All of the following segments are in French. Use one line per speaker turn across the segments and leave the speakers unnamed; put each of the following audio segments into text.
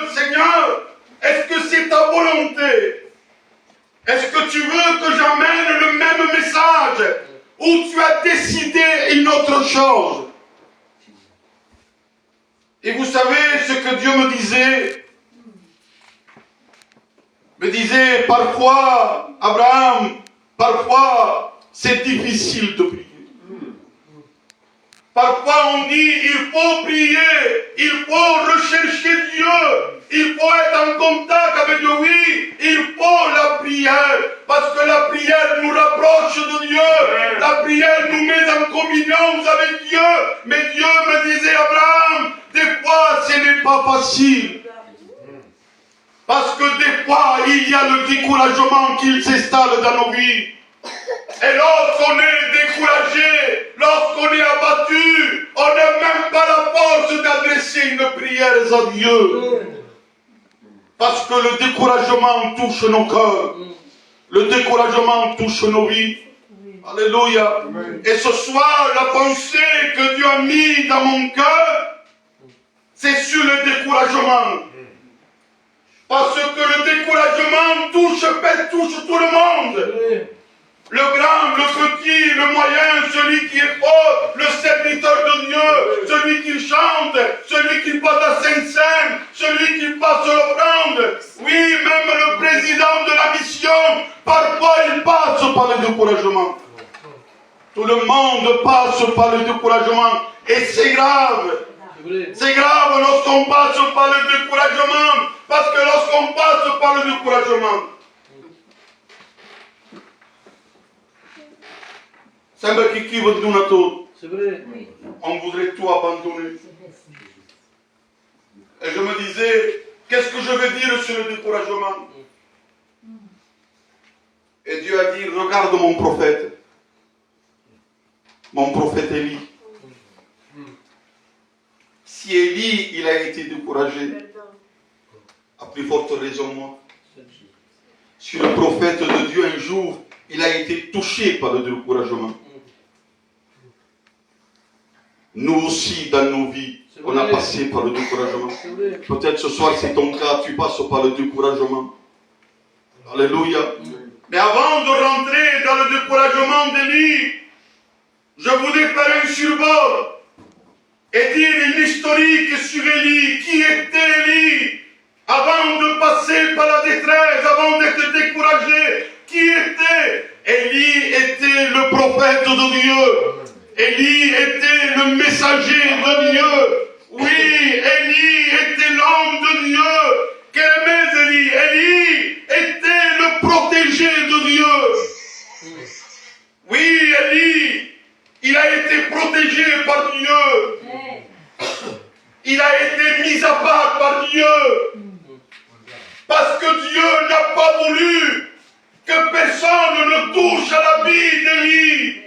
Seigneur, est-ce que c'est ta volonté? Est-ce que tu veux que j'amène le même message ou tu as décidé une autre chose? Et vous savez ce que Dieu me disait? Me disait parfois, Abraham, parfois c'est difficile de prier. Parfois on dit il faut prier, il faut rechercher Dieu, il faut être en contact avec Dieu. Oui, il faut la prière, parce que la prière nous rapproche de Dieu, la prière nous met en communion avec Dieu. Mais Dieu me disait, Abraham, des fois ce n'est pas facile. Parce que des fois il y a le découragement qui s'installe dans nos vies. Et lorsqu'on est découragé, lorsqu'on est abattu, on n'a même pas la force d'adresser une prière à Dieu. Parce que le découragement touche nos cœurs. Le découragement touche nos vies. Alléluia. Et ce soir, la pensée que Dieu a mise dans mon cœur, c'est sur le découragement. Parce que le découragement touche tout le monde. Le grand, le petit, le moyen, celui qui est fort, le serviteur de Dieu, celui qui chante, celui qui passe la Sainte-Seine, celui qui passe l'offrande. Oui, même le président de la mission, parfois il passe par le découragement. Tout le monde passe par le découragement. Et c'est grave. C'est grave lorsqu'on passe par le découragement. Parce que lorsqu'on passe par le découragement, c'est vrai. On voudrait tout abandonner. Et je me disais, qu'est-ce que je vais dire sur le découragement? Et Dieu a dit, regarde mon prophète Élie. Si Élie, il a été découragé, à plus forte raison moi. Si le prophète de Dieu un jour, il a été touché par le découragement. Nous aussi, dans nos vies, on a passé par le découragement. Peut-être ce soir, c'est ton cas, tu passes par le découragement. Alléluia. Mais avant de rentrer dans le découragement d'Élie, je voudrais faire un survol et dire une historique sur Élie. Qui était Élie? Avant de passer par la détresse, avant d'être découragé, qui était? Élie était le prophète de Dieu. Élie était le messager de Dieu. Oui, Élie était l'homme de Dieu. Qu'aimait Élie? Élie était le protégé de Dieu. Oui, Élie, il a été protégé par Dieu. Il a été mis à part par Dieu. Parce que Dieu n'a pas voulu que personne ne touche à la vie d'Élie.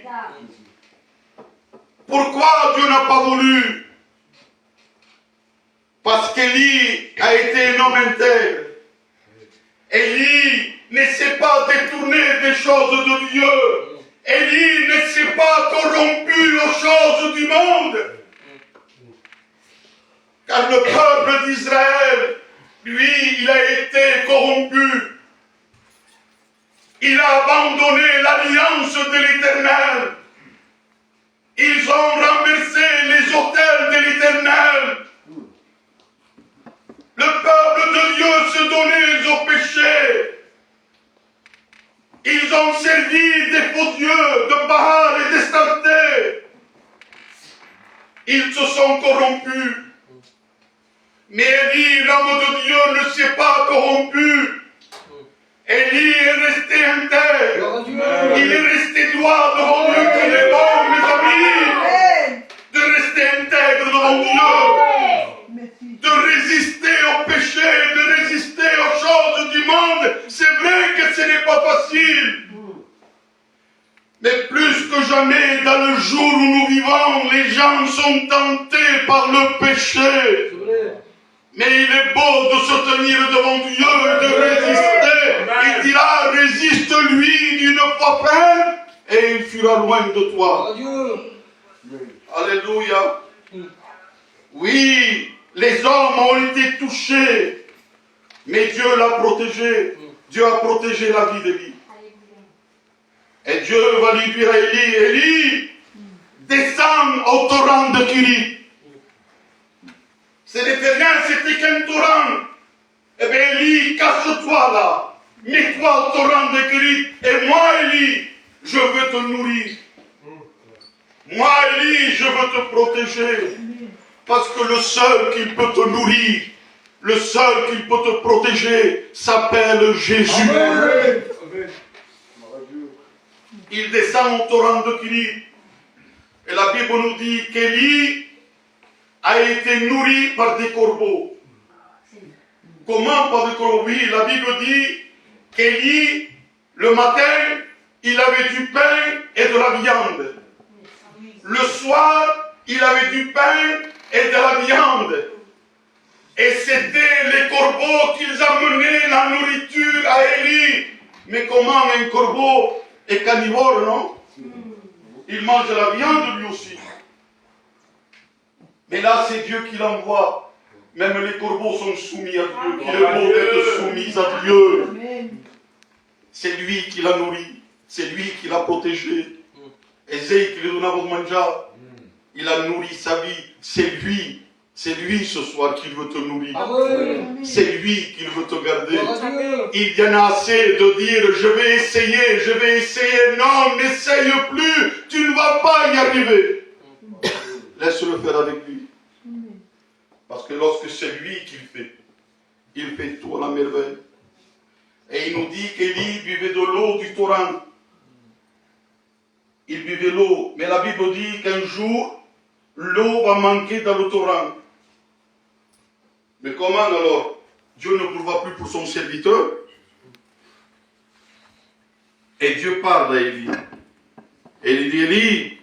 Pourquoi Dieu n'a pas voulu? Parce qu'Élie a été un homme intègre. Élie ne s'est pas détourné des choses de Dieu. Élie ne s'est pas corrompu aux choses du monde. Car le peuple d'Israël, lui, il a été corrompu. Il a abandonné l'alliance de l'Éternel. Ils ont renversé les autels de l'Éternel. Le peuple de Dieu se donnait au péché. Ils ont servi des faux dieux, de Baal et d'Astarté. Ils se sont corrompus. Mais Élie, l'homme de Dieu, ne s'est pas corrompu. Élie est resté intègre. Il est resté droit devant Dieu. Il est bon, mes amis, de rester intègre devant Dieu. De résister au péché, de résister aux choses du monde. C'est vrai que ce n'est pas facile. Mais plus que jamais, dans le jour où nous vivons, les gens sont tentés par le péché. Mais il est beau de se tenir devant Dieu et de résister. Il dira, résiste-lui d'une fois ferme et il fuira loin de toi. Alléluia. Oui, les hommes ont été touchés Mais Dieu l'a protégé. Dieu a protégé la vie d'Élie. Et Dieu va lui dire à Élie, Élie, descends au torrent de Kérit. Ce n'était rien, c'était qu'un torrent. Eh bien Élie, cache-toi là. Mets-toi au torrent de Kérit. Et moi, Élie, je veux te nourrir. Moi, Élie, je veux te protéger. Parce que le seul qui peut te nourrir, le seul qui peut te protéger, s'appelle Jésus. Amen. Il descend au torrent de Kérit. Et la Bible nous dit qu'Élie a été nourri par des corbeaux. Comment par des corbeaux? Oui, la Bible dit qu'Élie, le matin, il avait du pain et de la viande. Le soir, il avait du pain et de la viande. Et c'était les corbeaux qu'ils amenaient la nourriture à Élie. Mais comment un corbeau est carnivore, non? Il mange la viande lui aussi. Mais là, c'est Dieu qui l'envoie. Même les corbeaux sont soumis à Dieu. Il est beau d'être soumis à Dieu. C'est lui qui l'a nourri. C'est lui qui l'a protégé. Ésaïe qui lui donne à manger. Il a nourri sa vie. C'est lui ce soir qui veut te nourrir. C'est lui qui veut te garder. Il y en a assez de dire je vais essayer. Non, n'essaye plus. Tu ne vas pas y arriver. Laisse-le faire avec lui. Parce que lorsque c'est lui qui il fait tout à la merveille. Et il nous dit qu'Élie buvait de l'eau du torrent. Il buvait l'eau. Mais la Bible dit qu'un jour, l'eau va manquer dans le torrent. Mais comment alors? Dieu ne pourvoit plus pour son serviteur. Et Dieu parle à Élie. Et il dit, Élie,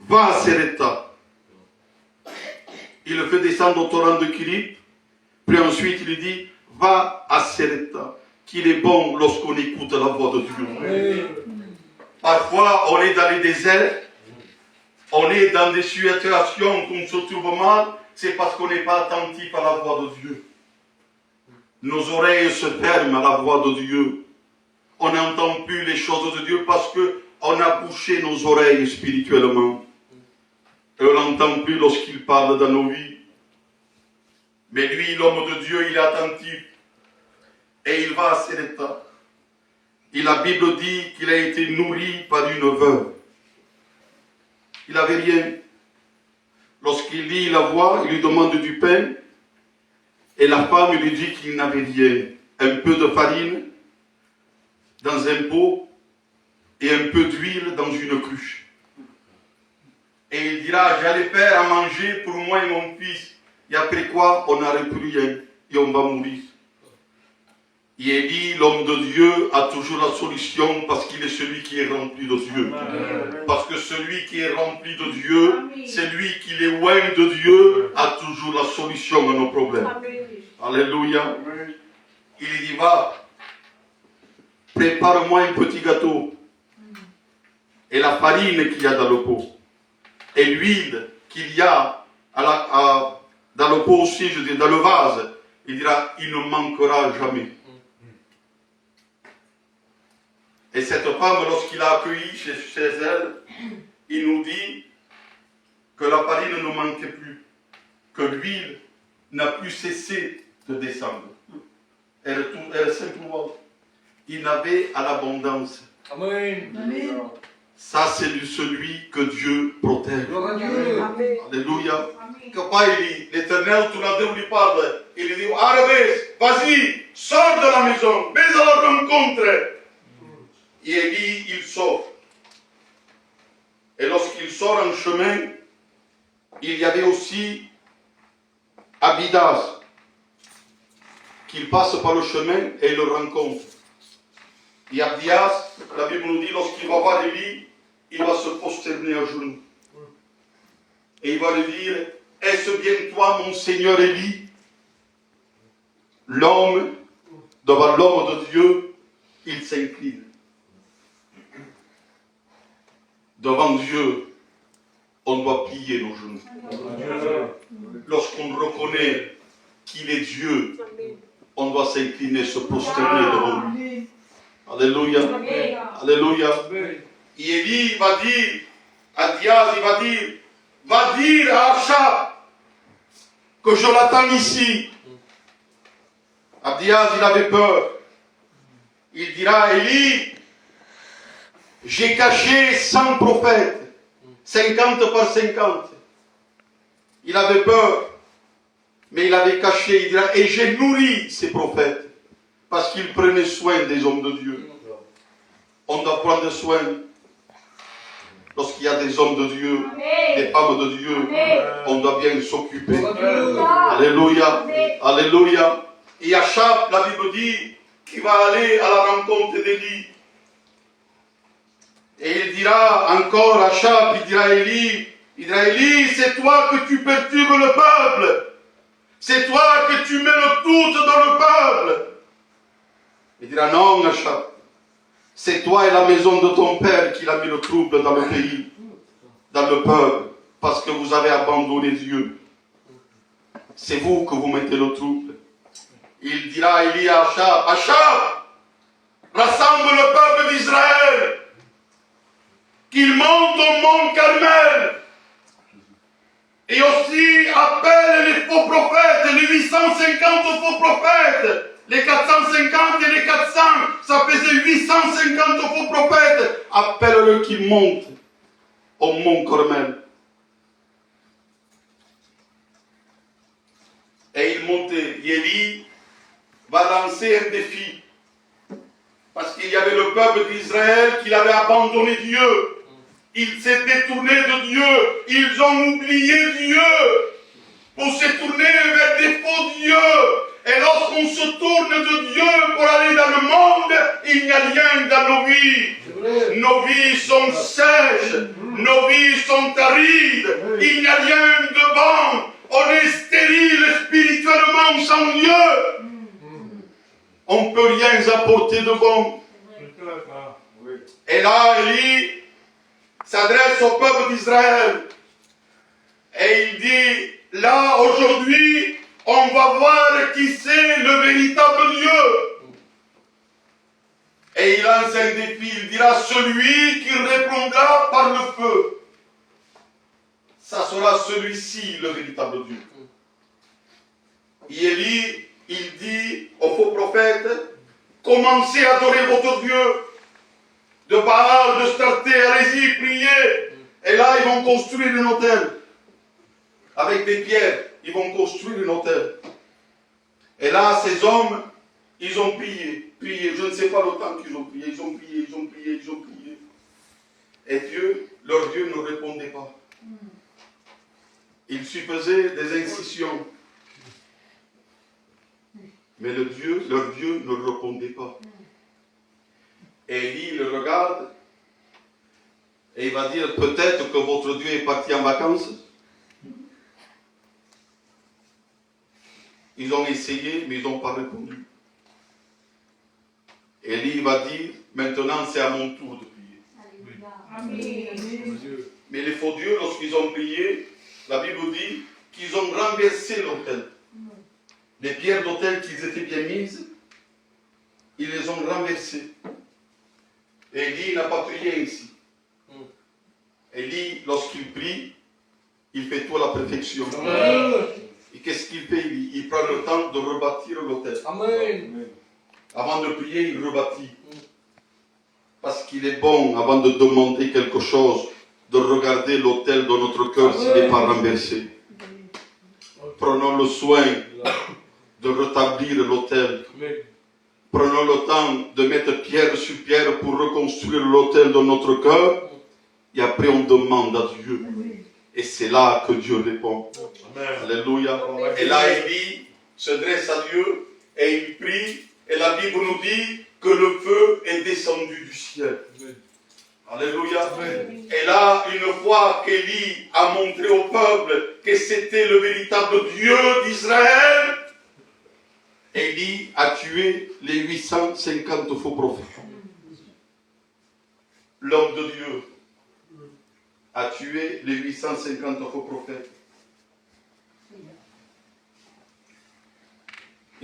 va à Serepta. Il le fait descendre au torrent de Kérit. Puis ensuite, il dit, va à Serepta. Qu'il est bon lorsqu'on écoute la voix de Dieu. Parfois, on est dans les déserts. On est dans des situations qu'on se trouve mal. C'est parce qu'on n'est pas attentif à la voix de Dieu. Nos oreilles se ferment à la voix de Dieu. On n'entend plus les choses de Dieu parce qu'on a bouché nos oreilles spirituellement. Et on n'entend plus lorsqu'il parle dans nos vies. Mais lui, l'homme de Dieu, il est attentif. Et il va à Serepta. Et la Bible dit qu'il a été nourri par une veuve. Il n'avait rien. Lorsqu'il lit la voix, il lui demande du pain. Et la femme lui dit qu'il n'avait rien. Un peu de farine dans un pot et un peu d'huile dans une cruche. Et il dira, j'allais faire à manger pour moi et mon fils. Et après quoi, on n'aurait plus rien. Et on va mourir. Et Élie, l'homme de Dieu, a toujours la solution parce qu'il est celui qui est rempli de Dieu. Amen. Parce que celui qui est rempli de Dieu, celui qui est loin de Dieu, a toujours la solution à nos problèmes. Amen. Alléluia. Amen. Il dit, va, prépare-moi un petit gâteau. Et la farine qu'il y a dans le pot. Et l'huile qu'il y a dans le pot aussi, je dis, dans le vase. Il dira, il ne manquera jamais. Et cette femme, lorsqu'il a accueilli chez elle, il nous dit que la farine ne manquait plus, que l'huile n'a plus cessé de descendre. Elle simplement, il avait à l'abondance. Amen. Amen. Ça, c'est celui que Dieu protège. Amen. Alléluia. Papa, l'Éternel, tout le temps, lui parle. Il lui dit, Arabes, vas-y, sors de la maison, mais à la rencontre. Et Élie, il sort. Et lorsqu'il sort en chemin, il y avait aussi Abidas, qu'il passe par le chemin et il le rencontre. Et Abidas, la Bible nous dit, lorsqu'il va voir Élie, il va se prosterner à genoux. Et il va lui dire, est-ce bien toi, mon Seigneur Élie? L'homme, devant l'homme de Dieu, il s'incline. Devant Dieu, on doit plier nos genoux. Lorsqu'on reconnaît qu'il est Dieu, on doit s'incliner, se prosterner devant lui. Alléluia. Alléluia. Et Élie va dire à Diaz, il va dire à Achab que je l'attends ici. Abdias, il avait peur. Il dira à Élie, j'ai caché 100 prophètes, 50 par 50. Il avait peur, mais il avait caché, il dira, et j'ai nourri ces prophètes, parce qu'ils prenaient soin des hommes de Dieu. On doit prendre soin lorsqu'il y a des hommes de Dieu, des femmes de Dieu, on doit bien s'occuper. Alléluia, alléluia. Et Achab, la Bible dit qu'il va aller à la rencontre d'Élie. Et il dira encore, Achab, il dira à Élie, c'est toi que tu perturbes le peuple. C'est toi que tu mets le doute dans le peuple. Il dira, non, Achab, c'est toi et la maison de ton père qui a mis le trouble dans le pays, dans le peuple, parce que vous avez abandonné Dieu. C'est vous que vous mettez le trouble. Il dira à Élie à Achab, Achab, rassemble le peuple d'Israël, qu'il monte au mont Carmel, et aussi appelle les faux prophètes, les 850 faux prophètes, les 450 et les 400, ça faisait 850 faux prophètes. Appelle-le qu'ils montent au mont Carmel. Et il montait. Élie va lancer un défi. Parce qu'il y avait le peuple d'Israël qui avait abandonné Dieu. Ils s'est détourné de Dieu. Ils ont oublié Dieu pour se tourner vers des faux dieux. Et lorsqu'on se tourne de Dieu pour aller dans le monde, il n'y a rien dans nos vies. Nos vies sont sèches. Nos vies sont arides. Il n'y a rien de bon. On est stérile spirituellement sans Dieu. On ne peut rien apporter de bon. Et là, Élie s'adresse au peuple d'Israël. Et il dit, là, aujourd'hui, on va voir qui c'est le véritable Dieu. Et il lance un défi. Il dira, celui qui répondra par le feu, ça sera celui-ci le véritable Dieu. Et Élie, il dit aux faux prophètes, commencez à adorer votre Dieu. De Baal, de Starté, allez-y, priez. Et là, ils vont construire un autel. Avec des pierres, ils vont construire un autel. Et là, ces hommes, ils ont prié. Je ne sais pas le temps qu'ils ont prié. Ils ont prié. Et Dieu, leur Dieu ne répondait pas. Ils lui faisaient des incisions. Mais leur Dieu ne répondait pas. Et Élie le regarde et il va dire, peut-être que votre Dieu est parti en vacances. Ils ont essayé, mais ils n'ont pas répondu. Élie va dire, maintenant c'est à mon tour de prier. Amen. Mais les faux dieux, lorsqu'ils ont prié, la Bible dit qu'ils ont renversé l'autel. Les pierres d'autel qui étaient bien mises, ils les ont renversées. Élie n'a pas prié ainsi. Élie, lorsqu'il prie, il fait tout à la perfection. Amen. Et qu'est-ce qu'il fait? Il prend le temps de rebâtir l'autel. Amen. Avant de prier, il rebâtit. Parce qu'il est bon, avant de demander quelque chose, de regarder l'autel de notre cœur s'il n'est pas renversé. Prenons le soin de rétablir l'autel. Prenons le temps de mettre pierre sur pierre pour reconstruire l'autel de notre cœur. Et après, on demande à Dieu. Et c'est là que Dieu répond. Amen. Alléluia. Amen. Et là, Élie se dresse à Dieu et il prie. Et la Bible nous dit que le feu est descendu du ciel. Amen. Alléluia. Amen. Et là, une fois qu'Élie a montré au peuple que c'était le véritable Dieu d'Israël, Élie a tué les 850 faux prophètes. L'homme de Dieu a tué les 850 faux prophètes.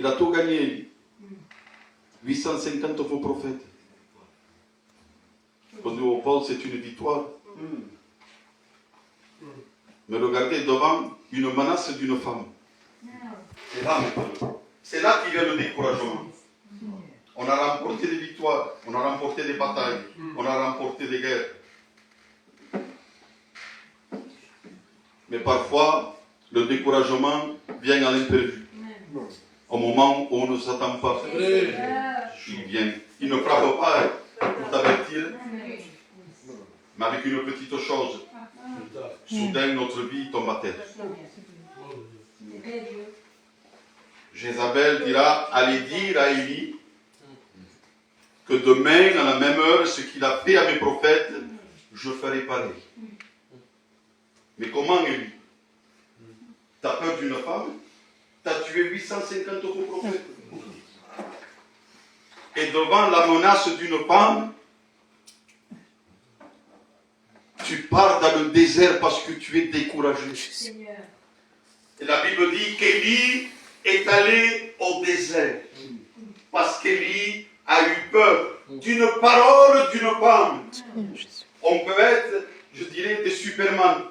Il a tout gagné, Élie. 850 faux prophètes. Pour nous, on pense que c'est une victoire. Mais regardez devant une menace d'une femme. C'est là maintenant. C'est là qu'il y a le découragement. On a remporté des victoires, on a remporté des batailles, on a remporté des guerres. Mais parfois, le découragement vient à l'imprévu. Au moment où on ne s'attend pas. Il vient. Il ne frappe pas pour t'avertir, mais avec une petite chose. Soudain, notre vie tombe à terre. Jézabel dira, allez dire à Élie que demain, à la même heure, ce qu'il a fait à mes prophètes, je ferai pareil. Mais comment, Élie? T'as peur d'une femme? T'as tué 850 faux prophètes. Et devant la menace d'une femme, tu pars dans le désert parce que tu es découragé. Et la Bible dit qu'Élie est allé au désert parce qu'Élie a eu peur d'une parole d'une femme. On peut être, je dirais, des Superman.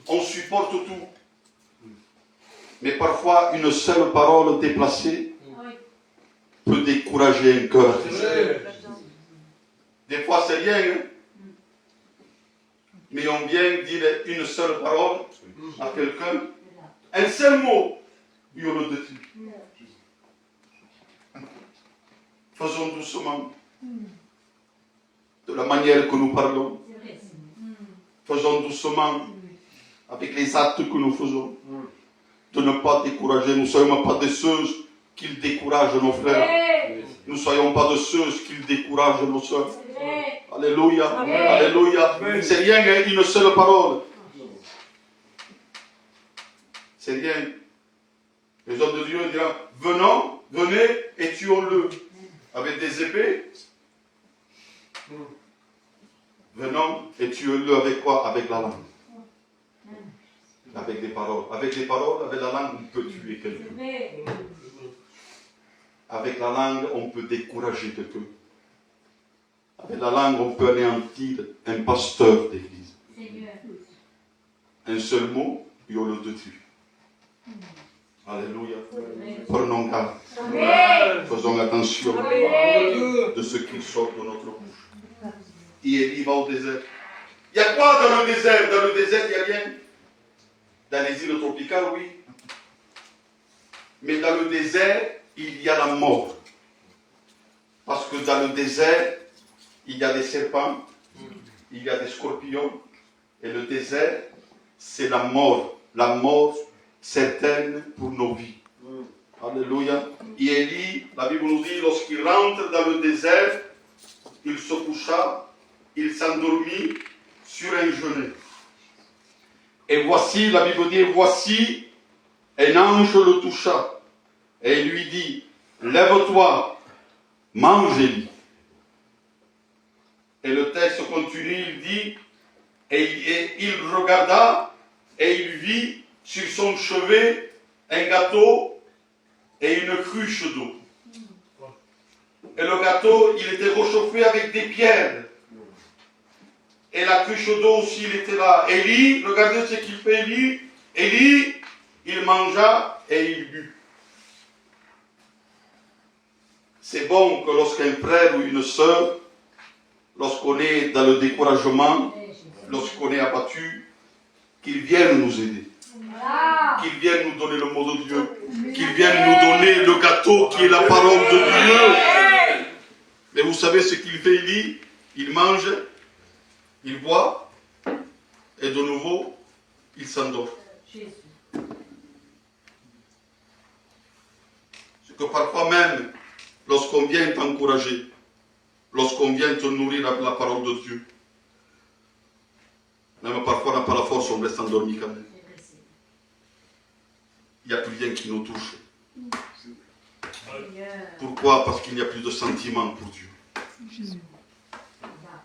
On supporte tout. Mais parfois, une seule parole déplacée peut décourager un cœur. Des fois, c'est rien. Hein? Mais on vient dire une seule parole à quelqu'un. Un seul mot, il le détruit. Faisons doucement. De la manière que nous parlons. Faisons doucement avec les actes que nous faisons. De ne pas décourager. Nous ne soyons pas de ceux qui découragent nos frères. Nous ne soyons pas de ceux qui découragent nos soeurs. Alléluia. Alléluia. C'est rien, hein, une seule parole. C'est rien. Les hommes de Dieu diront, venons, venez et tuons-le. Avec des épées. Venons et tuons-le avec quoi? Avec la langue. Avec des paroles. Avec les paroles, avec la langue, on peut tuer quelqu'un. Avec la langue, on peut décourager quelqu'un. Avec la langue, on peut anéantir un pasteur d'église. Un seul mot, et on le détruit. Alléluia. Prenons garde. Faisons attention de ce qui sort de notre bouche. Et Élie va au désert. Il y a quoi dans le désert? Dans le désert, il n'y a rien. Dans les îles tropicales, oui. Mais dans le désert, il y a la mort. Parce que dans le désert, il y a des serpents, il y a des scorpions. Et le désert, c'est la mort. La mort certaine pour nos vies. Alléluia. Et Élie, la Bible nous dit, lorsqu'il rentre dans le désert, il se coucha, il s'endormit sur un genou. Et voici, la Bible dit, voici, un ange le toucha. Et il lui dit, lève-toi, mange, Élie. Et le texte continue, il dit, et il regarda, et il vit sur son chevet un gâteau et une cruche d'eau. Et le gâteau, il était réchauffé avec des pierres. Et la cruche d'eau aussi, il était là. Élie, regardez ce qu'il fait, Élie. Élie, il mangea et il but. C'est bon que lorsqu'un frère ou une sœur, lorsqu'on est dans le découragement, lorsqu'on est abattu, qu'ils viennent nous aider. Qu'ils viennent nous donner le mot de Dieu. Qu'ils viennent nous donner le gâteau qui est la parole de Dieu. Mais vous savez ce qu'il fait, Élie? Il mange, il boit, et de nouveau, il s'endort. C'est que parfois même, lorsqu'on vient t'encourager, lorsqu'on vient te nourrir avec la parole de Dieu, même parfois on n'a pas la force, on reste endormi quand même. Il n'y a plus rien qui nous touche. Pourquoi? Parce qu'il n'y a plus de sentiments pour Dieu.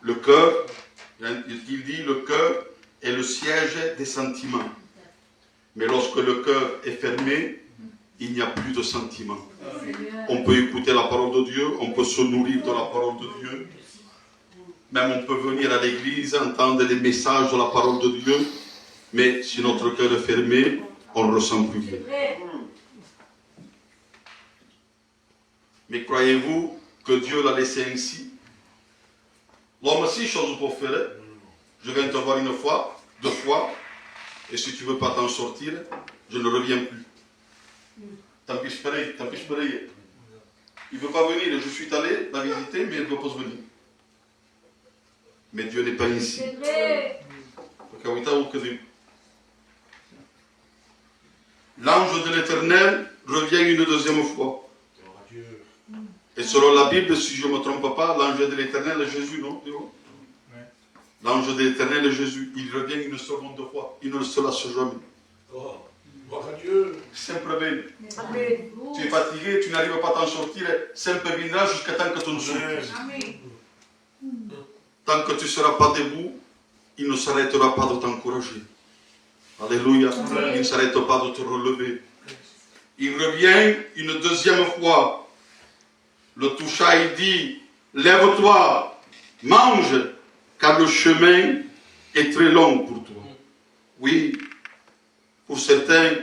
Le cœur, il dit, le cœur est le siège des sentiments. Mais lorsque le cœur est fermé, il n'y a plus de sentiments. On peut écouter la parole de Dieu, on peut se nourrir de la parole de Dieu. Même on peut venir à l'église, entendre les messages de la parole de Dieu, mais si notre cœur est fermé, on ne ressent plus rien. Mais croyez-vous que Dieu l'a laissé ainsi? L'homme, 6 choses pour faire. Je viens te voir une fois, 2 fois, et si tu ne veux pas t'en sortir, je ne reviens plus. Tant pis, je pareil. Il ne veut pas venir, je suis allé la visiter, mais il ne veut pas venir. Mais Dieu n'est pas ici. L'ange de l'Éternel revient une 2e fois. Et selon la Bible, si je ne me trompe pas, l'ange de l'Éternel est Jésus, non? L'ange de l'Éternel est Jésus. Il revient une 2e fois. Il ne se lasse jamais.
Gloire à Dieu.
Sempre ben. Tu es fatigué, tu n'arrives pas à t'en sortir. Sempre viendra jusqu'à temps que tu ne sortes. Tant que tu ne seras pas debout, il ne s'arrêtera pas de t'encourager. Alléluia. Il ne s'arrête pas de te relever. Il revient une 2e fois. Le toucha et dit, lève-toi, mange, car le chemin est très long pour toi. Oui, pour certains,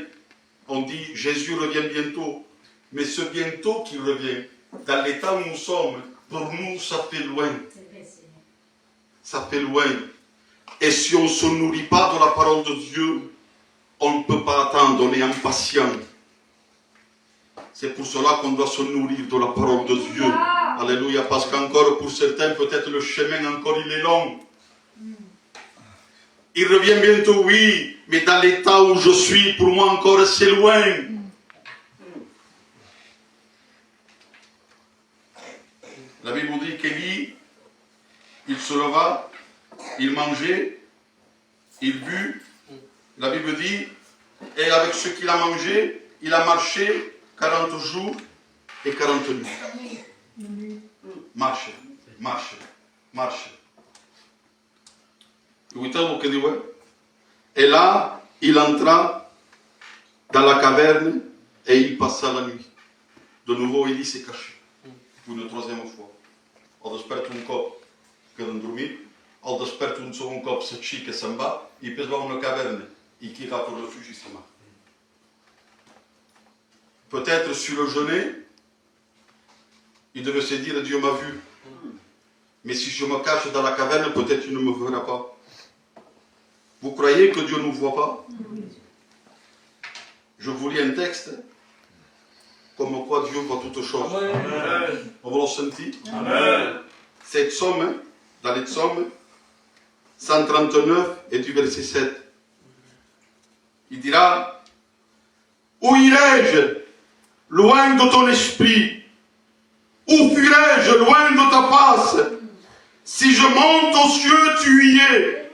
on dit, Jésus revient bientôt. Mais ce bientôt qui revient, dans l'état où nous sommes, pour nous, ça fait loin. Ça fait loin. Et si on ne se nourrit pas de la parole de Dieu, on ne peut pas attendre, on est impatient. C'est pour cela qu'on doit se nourrir de la parole de Dieu. Alléluia, parce qu'encore pour certains, peut-être le chemin encore il est long. Il revient bientôt, oui, mais dans l'état où je suis, pour moi encore c'est loin. La Bible dit qu'Élie, il se leva, il mangeait, il but. La Bible dit, et avec ce qu'il a mangé, il a marché 40 jours et 40 nuits. Marche, marche, marche. Et là, il entra dans la caverne et il passa la nuit. De nouveau, Élie s'est caché. Pour une 3e fois. Al desperta un cop que de dormir, al desperta un segon cop s'aixeca, se'n va i després va a una caverna i qui agafa el refugi se mata. Peut-être sur le jeûner, il devait se dire Dieu m'a vu. Mais si je me cache dans la caverne, peut-être il ne me verra pas. Vous croyez que Dieu ne nous voit pas? Je vous lis un texte comme quoi Dieu voit toutes choses. Amen. On va le sentir. Amen. C'est psaume, dans les psaumes 139 et du verset 7. Il dira, où irai-je loin de ton esprit? Où fuirai-je loin de ta face? Si je monte aux cieux, tu y es.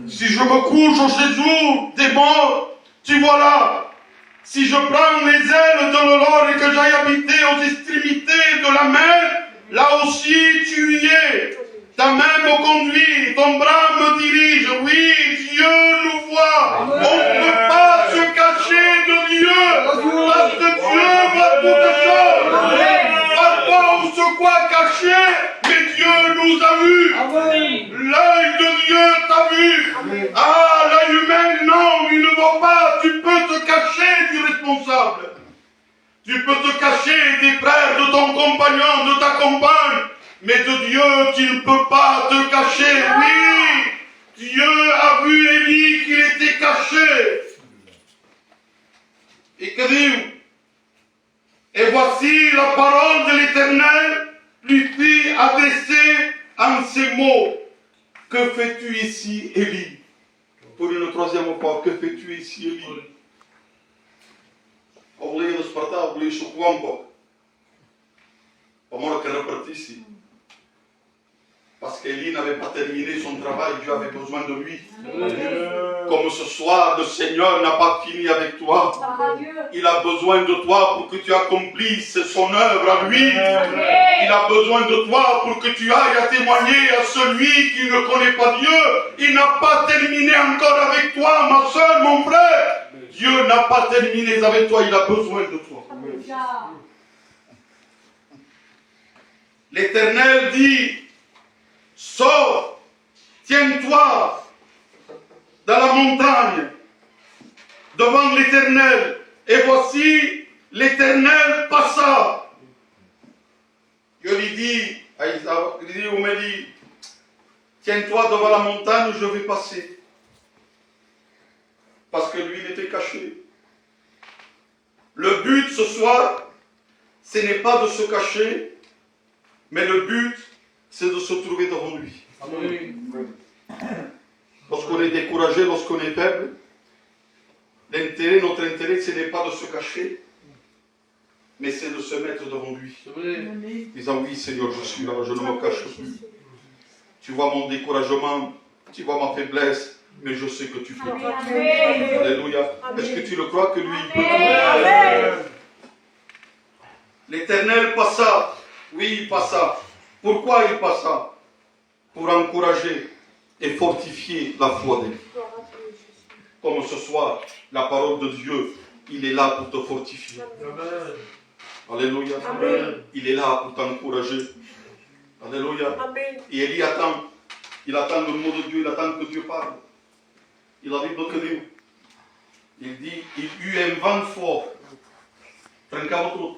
Si je me couche au séjour des morts, tu vois là. Si je prends les ailes de l'aurore et que j'aille habiter aux extrémités de la mer, là aussi tu y es. Ta main me conduit, ton bras me dirige. Oui, Dieu nous voit. Amen. On ne peut pas se cacher de Dieu, parce que Dieu voit toutes choses. Parfois on se croit caché, mais Dieu nous a vus. L'œil de Dieu t'a vu. Amen. Ah, l'œil humain, non, il ne voit pas. Tu peux te cacher du responsable. Tu peux te cacher des frères, de ton compagnon, de ta compagne. Mais de Dieu, tu ne peux pas te cacher. Oui, Dieu a vu Élie qu'il était caché. Et que dit? Et voici la parole de l'Éternel lui fit adresser en ces mots. Que fais-tu ici, Élie? Pour une 3e fois, que fais-tu ici, Élie? On voulait despertar, on voulait secouer un peu. Pas moi que repartisse. Parce qu'Élie n'avait pas terminé son travail, Dieu avait besoin de lui. Comme ce soir, le Seigneur n'a pas fini avec toi. Il a besoin de toi pour que tu accomplisses son œuvre à lui. Il a besoin de toi pour que tu ailles à témoigner à celui qui ne connaît pas Dieu. Il n'a pas terminé encore avec toi, ma soeur, mon frère. Dieu n'a pas terminé avec toi, il a besoin de toi. L'Éternel dit, sors, tiens-toi dans la montagne, devant l'Éternel. Et voici, l'Éternel passa. Dieu lui dit à Isaïe, il dit au Mélie, tiens-toi devant la montagne, je vais passer. Parce que lui, il était caché. Le but ce soir, ce n'est pas de se cacher, mais le but, c'est de se trouver devant lui.
Amen.
Lorsqu'on est découragé, lorsqu'on est faible, notre intérêt, ce n'est pas de se cacher, mais c'est de se mettre devant lui. Disant, oui Seigneur, je suis là, je ne me cache plus. Tu vois mon découragement, tu vois ma faiblesse, mais je sais que tu fais tout. Alléluia. Est-ce que tu le crois que lui, il peut tout? L'Éternel passa. Oui, il passa. Pourquoi il passa? Pour encourager et fortifier la foi des gens. Comme ce soir, la parole de Dieu, il est là pour te fortifier.
Amen.
Alléluia.
Amen.
Il est là pour t'encourager. Alléluia.
Amen.
Et Élie attend. Il attend le mot de Dieu, il attend que Dieu parle. Il a dit, il dit, il eut un vent fort. Trencava tout.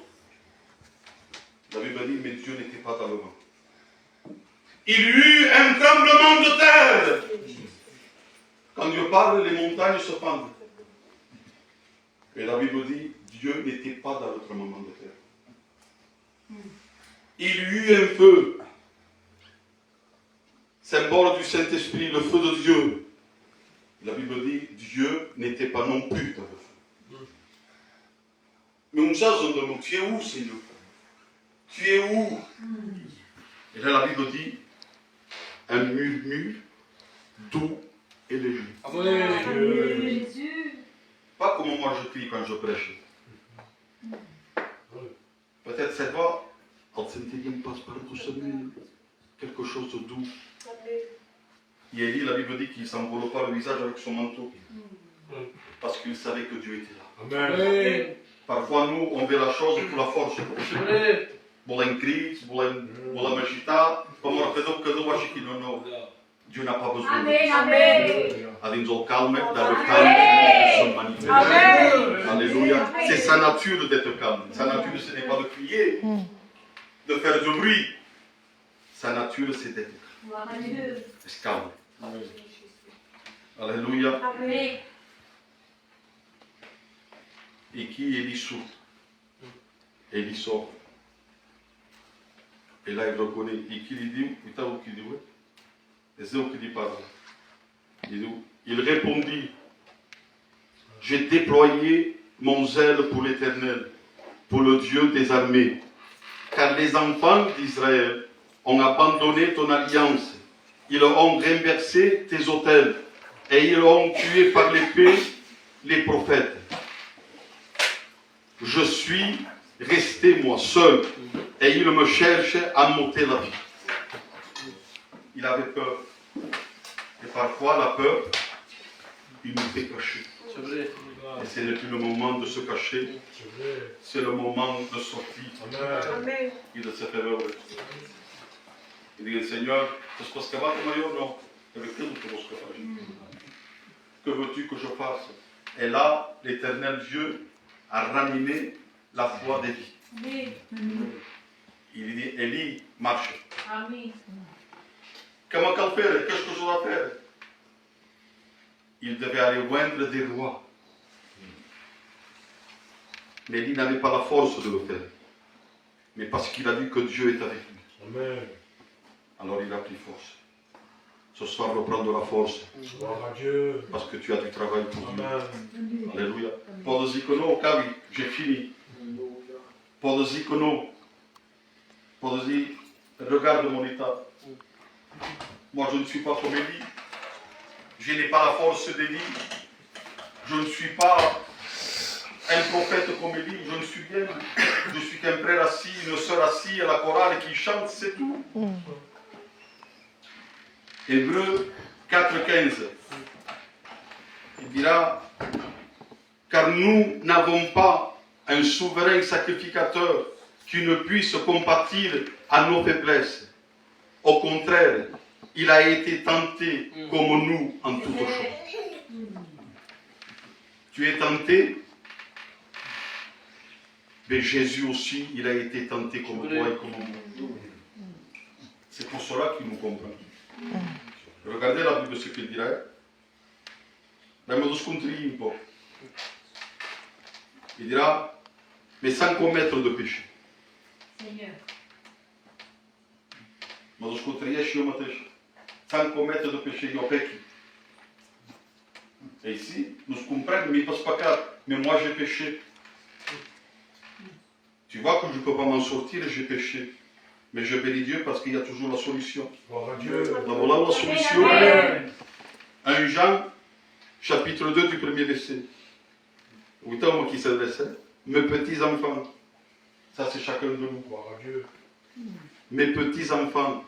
La Bible dit, mais Dieu n'était pas dans le vent. Il eut un tremblement de terre. Quand Dieu parle, les montagnes se fendent. Et la Bible dit, Dieu n'était pas dans le tremblement de terre. Il eut un feu. Symbole du Saint-Esprit, le feu de Dieu. La Bible dit, Dieu n'était pas non plus dans le feu. Mais on cherche de nous, tu es où, Seigneur? Tu es où? Et là, la Bible dit, un murmure doux et léger.
Amen.
Pas comme moi je crie quand je prêche. Peut-être cette voix, quand Saint-Étienne passe par doucement, quelque chose de doux. Et Élie, la Bible dit qu'il s'enveloppa le visage avec son manteau. Parce qu'il savait que Dieu était là.
Amen.
Parfois, nous, on fait la chose pour la force. Volen crits, volen agitar, com el que Déu així que no. Dieu n'a pas besoin de ça. A dins el calme, dans le calme, se manifeste. Alléluia. C'est sa nature d'être calme. Sa nature, ce n'est pas de crier, de faire du bruit. Sa nature, c'est d'être calme. Alléluia. Et qui Élie souffre. Élie sort. Et là, il reconnaît. Et qui lui dit, putain, ou qui dit, ouais. Et c'est qui dit, pardon. Il répondit, j'ai déployé mon zèle pour l'Éternel, pour le Dieu des armées, car les enfants d'Israël ont abandonné ton alliance, ils ont renversé tes autels, et ils ont tué par l'épée les prophètes. Je suis resté moi seul, et ils me cherchent à m'ôter la vie. Il avait peur. Et parfois, la peur, il nous fait cacher. Et ce n'est plus le moment de se cacher, c'est le moment de sortir.
Amen.
Et de se faire heureux. Il dit, Seigneur, non. Que veux-tu que je fasse? Et là, l'Éternel Dieu a ranimé la foi d'Élie. Il dit, Élie, marche. Comment qu'à faire? Qu'est-ce que je dois faire? Il devait aller oindre des rois. Mais Élie n'avait pas la force de le faire. Mais parce qu'il a vu que Dieu est avec lui.
Amen.
Alors il a pris force. Ce soir, reprends de la force.
Gloire à Dieu.
Parce que tu as du travail pour Dieu.
Amen.
Alléluia. Podozikono, Kavi, j'ai fini. Podozikono. Podozi, regarde mon état. Moi, je ne suis pas comme Élie. Je n'ai pas la force d'Élie. Je ne suis pas un prophète comme Élie. Je ne suis bien. Je suis qu'un frère assis, une sœur assise à la chorale qui chante, c'est tout. Hébreux 4,15. Il dira, Car nous n'avons pas un souverain sacrificateur qui ne puisse compatir à nos faiblesses. Au contraire, il a été tenté comme nous en toutes choses. Tu es tenté, mais Jésus aussi, il a été tenté comme toi et comme moi. C'est pour cela qu'il nous comprend. Regardez la Bible, ce qu'il dirait. Il dira, mais sans commettre de péché.
Seigneur.
Sans commettre de péché, et ici, nous comprenons, mais il ne passe pas quatre. Mais moi j'ai péché. Tu vois que je ne peux pas m'en sortir, j'ai péché. Mais je bénis Dieu parce qu'il y a toujours la solution.
Gloire à Dieu.
Nous avons là la solution.
Amen.
1 Jean, chapitre 2 du premier verset. Où est qui c'est le verset? Mes petits enfants. Ça c'est chacun de nous.
Gloire à Dieu.
Mes petits enfants,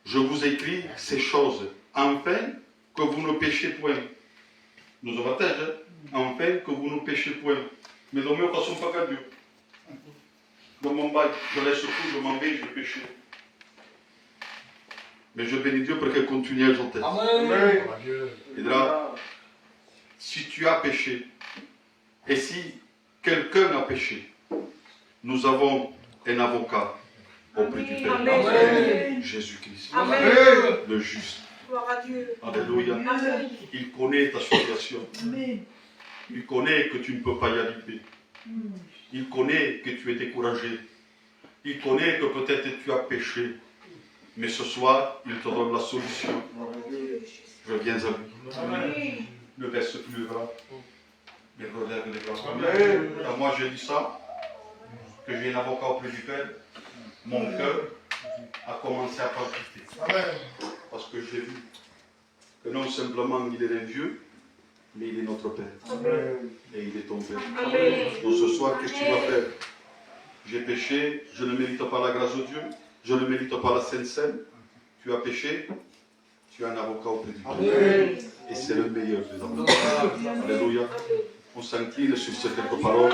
je vous écris ces choses, afin que vous ne péchiez point. Nous avons tête, hein? Afin que vous ne péchiez point. Mais dans mes façons pas qu'à Dieu. Dans mon bail, je laisse tout, je m'en vais, je péché. Mais je bénis Dieu pour qu'elle continue à chanter.
Gloire à Dieu.
Il dira, si tu as péché, et si quelqu'un a péché, nous avons un avocat auprès du Père.
Amen.
Jésus-Christ,
Amen.
le juste.
Gloire à Dieu.
Alléluia.
Amen.
Il connaît ta situation. Il connaît que tu ne peux pas y arriver. Il connaît que tu es découragé. Il connaît que peut-être tu as péché. Mais ce soir, il te donne la solution. Je viens à lui.
Amen.
Ne baisse plus le bras. Mais relève les bras.
Amen.
Quand moi je dis ça, que j'ai un avocat auprès du Père, mon cœur a commencé à palpiter.
Amen.
Parce que j'ai vu que non simplement il est un Dieu, mais il est notre Père.
Amen.
Et il est ton Père.
Amen.
Donc ce soir, qu'est-ce que tu vas faire? J'ai péché, je ne mérite pas la grâce de Dieu, je ne mérite pas la Sainte Seine. Tu as péché, tu as un avocat auprès du Père.
Amen.
Et c'est le meilleur des avocats. Alléluia. On s'incline sur ces quelques paroles.